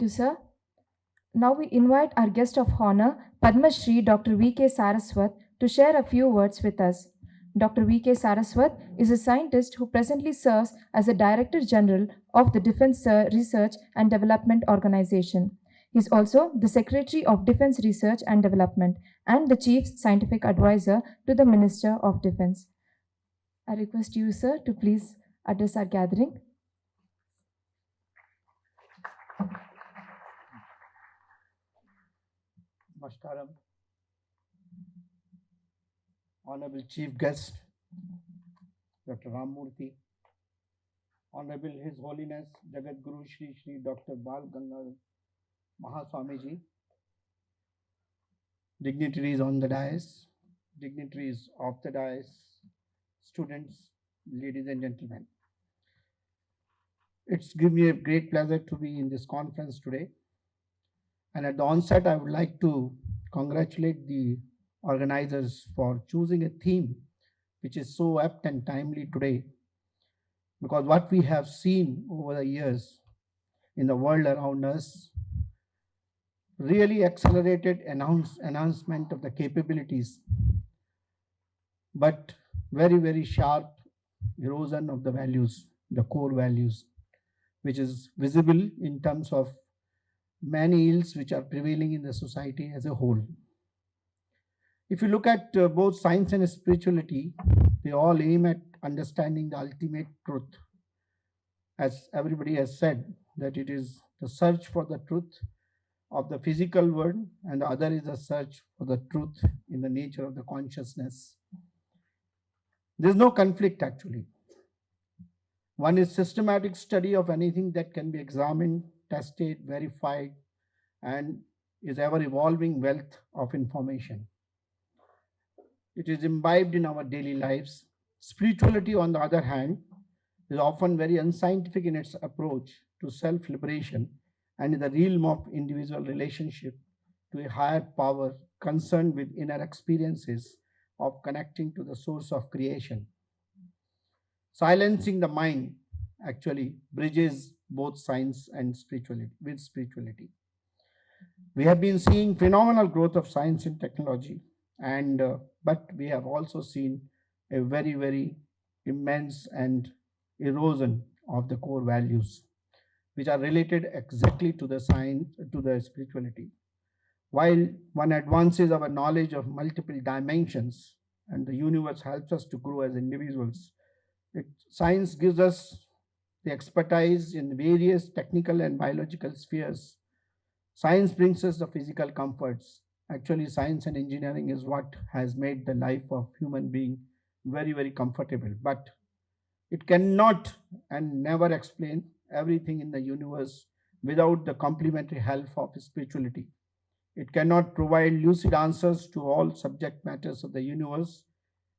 Thank you, sir. Now we invite our guest of honor, Padma Shri Dr. V.K. Saraswat, to share a few words with us. Dr. V.K. Saraswat is a scientist who presently serves as the Director General of the Defense Research and Development Organization. He is also the Secretary of Defense Research and Development and the Chief Scientific Advisor to the Minister of Defense. I request you, sir, to please address our gathering. Namaskaram. Honorable Chief Guest, Dr. Ramurthy, Honorable His Holiness Jagat Guru Shri Shri Dr. Bal Gangadhar Mahaswamiji, dignitaries on the dais, dignitaries of the dais, students, ladies and gentlemen. It's given me a great pleasure to be in this conference today. And at the onset, I would like to congratulate the organizers for choosing a theme which is so apt and timely today. Because what we have seen over the years in the world around us really accelerated enhancement of the capabilities, but very, very sharp erosion of the values, the core values, which is visible in terms of many ills which are prevailing in the society as a whole. If you look at both science and spirituality, they all aim at understanding the ultimate truth. As everybody has said, that it is the search for the truth of the physical world, and the other is the search for the truth in the nature of the consciousness. There's no conflict actually. One is systematic study of anything that can be examined, tested, verified, and is ever evolving wealth of information. It is imbibed in our daily lives. Spirituality, on the other hand, is often very unscientific in its approach to self-liberation and in the realm of individual relationship to a higher power concerned with inner experiences of connecting to the source of creation. Silencing the mind actually bridges both science and spirituality with spirituality. We have been seeing phenomenal growth of science and technology, and but we have also seen a very, very immense and erosion of the core values, which are related exactly to the science, to the spirituality. While one advances our knowledge of multiple dimensions and the universe helps us to grow as individuals, science gives us the expertise in various technical and biological spheres. Science brings us the physical comforts. Actually, science and engineering is what has made the life of human being very, very comfortable. But it cannot and never explain everything in the universe without the complementary help of spirituality. It cannot provide lucid answers to all subject matters of the universe,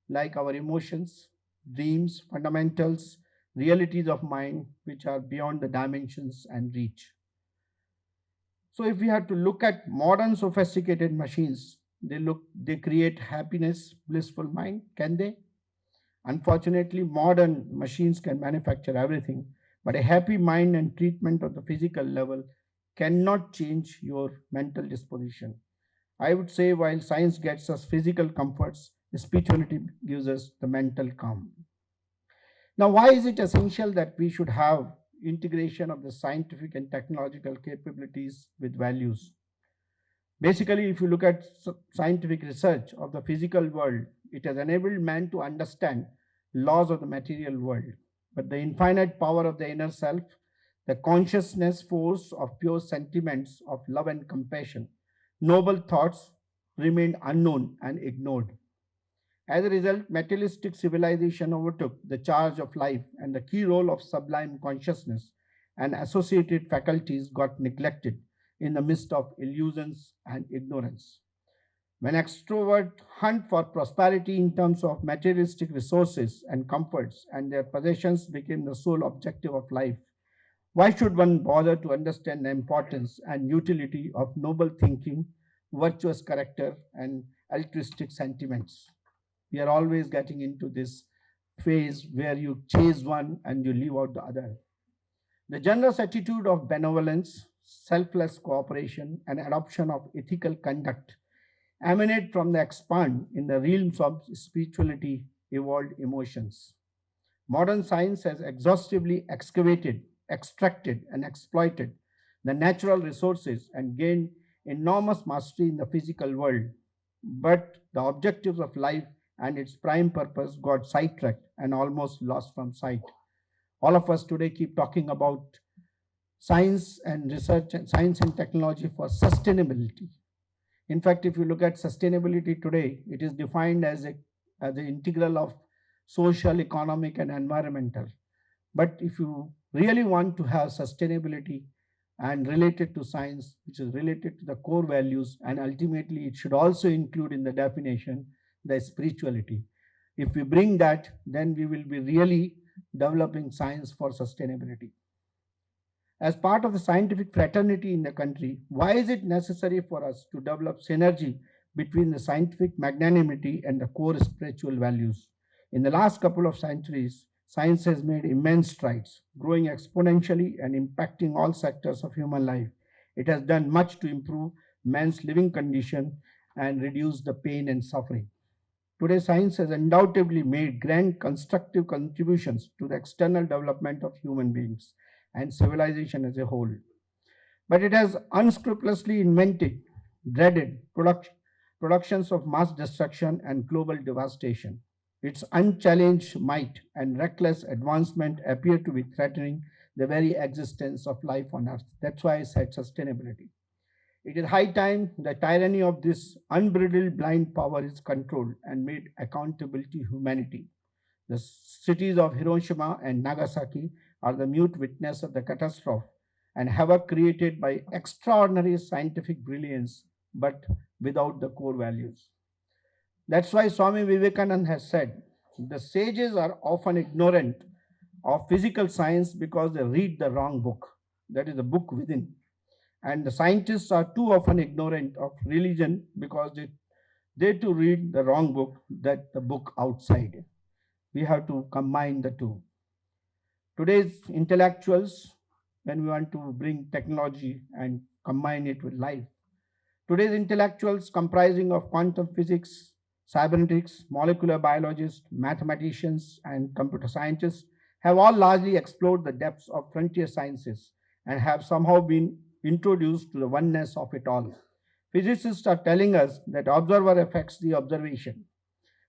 like our emotions, dreams, fundamentals, realities of mind, which are beyond the dimensions and reach. So if we have to look at modern sophisticated machines, they create happiness, blissful mind, can they? Unfortunately, modern machines can manufacture everything, but a happy mind and treatment of the physical level cannot change your mental disposition. I would say while science gets us physical comforts, spirituality gives us the mental calm. Now, why is it essential that we should have integration of the scientific and technological capabilities with values? Basically, if you look at scientific research of the physical world, it has enabled man to understand laws of the material world. But the infinite power of the inner self, the consciousness force of pure sentiments of love and compassion, noble thoughts remained unknown and ignored. As a result, materialistic civilization overtook the charge of life, and the key role of sublime consciousness and associated faculties got neglected in the midst of illusions and ignorance. When extroverts hunt for prosperity in terms of materialistic resources and comforts, and their possessions became the sole objective of life, why should one bother to understand the importance and utility of noble thinking, virtuous character, and altruistic sentiments? We are always getting into this phase where you chase one and you leave out the other. The generous attitude of benevolence, selfless cooperation, and adoption of ethical conduct emanate from the expand in the realms of spirituality, evolved emotions. Modern science has exhaustively excavated, extracted, and exploited the natural resources and gained enormous mastery in the physical world. But the objectives of life and its prime purpose got sidetracked and almost lost from sight. All of us today keep talking about science and research and science and technology for sustainability. In fact, if you look at sustainability today, it is defined as an integral of social, economic, and environmental. But if you really want to have sustainability and related to science, which is related to the core values, and ultimately it should also include in the definition the spirituality. If we bring that, then we will be really developing science for sustainability. As part of the scientific fraternity in the country, why is it necessary for us to develop synergy between the scientific magnanimity and the core spiritual values? In the last couple of centuries, science has made immense strides, growing exponentially and impacting all sectors of human life. It has done much to improve man's living condition and reduce the pain and suffering. Today, science has undoubtedly made grand constructive contributions to the external development of human beings and civilization as a whole. But it has unscrupulously invented, dreaded productions of mass destruction and global devastation. Its unchallenged might and reckless advancement appear to be threatening the very existence of life on Earth. That's why I said sustainability. It is high time the tyranny of this unbridled blind power is controlled and made accountable to humanity. The cities of Hiroshima and Nagasaki are the mute witness of the catastrophe and havoc created by extraordinary scientific brilliance, but without the core values. That's why Swami Vivekananda has said the sages are often ignorant of physical science because they read the wrong book, that is, the book within. And the scientists are too often ignorant of religion because they too read the wrong book, that the book outside. We have to combine the two. Today's intellectuals, when we want to bring technology and combine it with life, today's intellectuals comprising of quantum physics, cybernetics, molecular biologists, mathematicians, and computer scientists have all largely explored the depths of frontier sciences and have somehow been introduced to the oneness of it all. Physicists are telling us that observer affects the observation.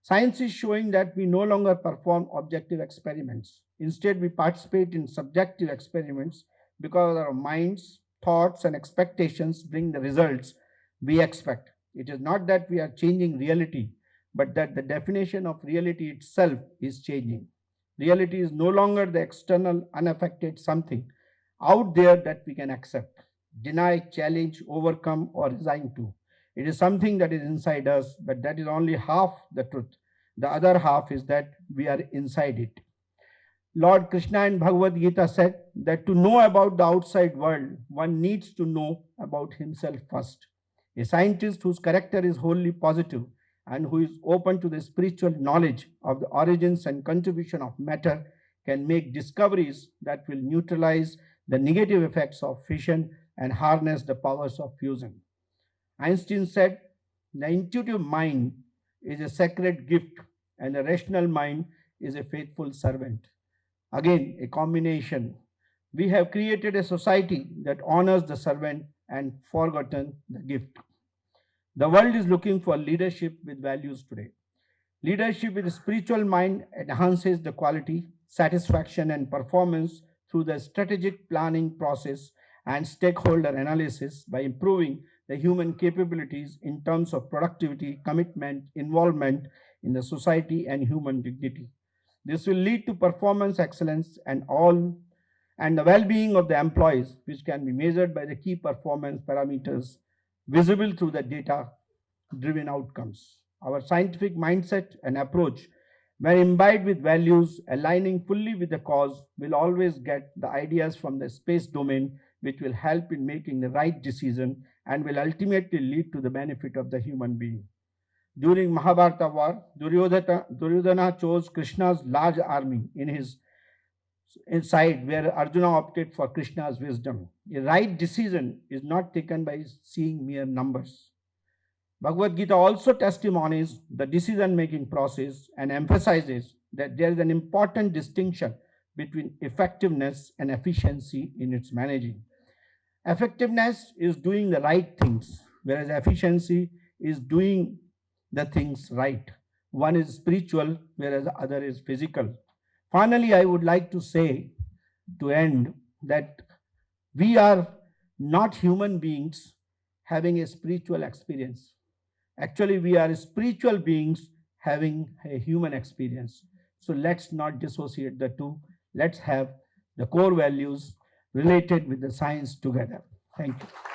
Science is showing that we no longer perform objective experiments. Instead, we participate in subjective experiments because our minds, thoughts, and expectations bring the results we expect. It is not that we are changing reality, but that the definition of reality itself is changing. Reality is no longer the external, unaffected something out there that we can accept, deny, challenge, overcome, or resign to. It is something that is inside us, but that is only half the truth. The other half is that we are inside it. Lord Krishna in Bhagavad Gita said that to know about the outside world, one needs to know about himself first. A scientist whose character is wholly positive and who is open to the spiritual knowledge of the origins and contribution of matter can make discoveries that will neutralize the negative effects of fission and harness the powers of fusion. Einstein said, the intuitive mind is a sacred gift and the rational mind is a faithful servant. Again, a combination. We have created a society that honors the servant and forgotten the gift. The world is looking for leadership with values today. Leadership with a spiritual mind enhances the quality, satisfaction, and performance through the strategic planning process and stakeholder analysis by improving the human capabilities in terms of productivity, commitment, involvement in the society, and human dignity. This will lead to performance excellence and the well-being of the employees, which can be measured by the key performance parameters visible through the data-driven outcomes. Our scientific mindset and approach, when imbibed with values aligning fully with the cause, will always get the ideas from the space domain, which will help in making the right decision and will ultimately lead to the benefit of the human being. During Mahabharata war, Duryodhana chose Krishna's large army in his inside where Arjuna opted for Krishna's wisdom. A right decision is not taken by seeing mere numbers. Bhagavad Gita also testimonies the decision making process and emphasizes that there is an important distinction between effectiveness and efficiency in its managing. Effectiveness is doing the right things, whereas efficiency is doing the things right. One is spiritual, whereas the other is physical. Finally, I would like to say, to end, that we are not human beings having a spiritual experience. Actually, we are spiritual beings having a human experience. So let's not dissociate the two. Let's have the core values related with the science together. Thank you.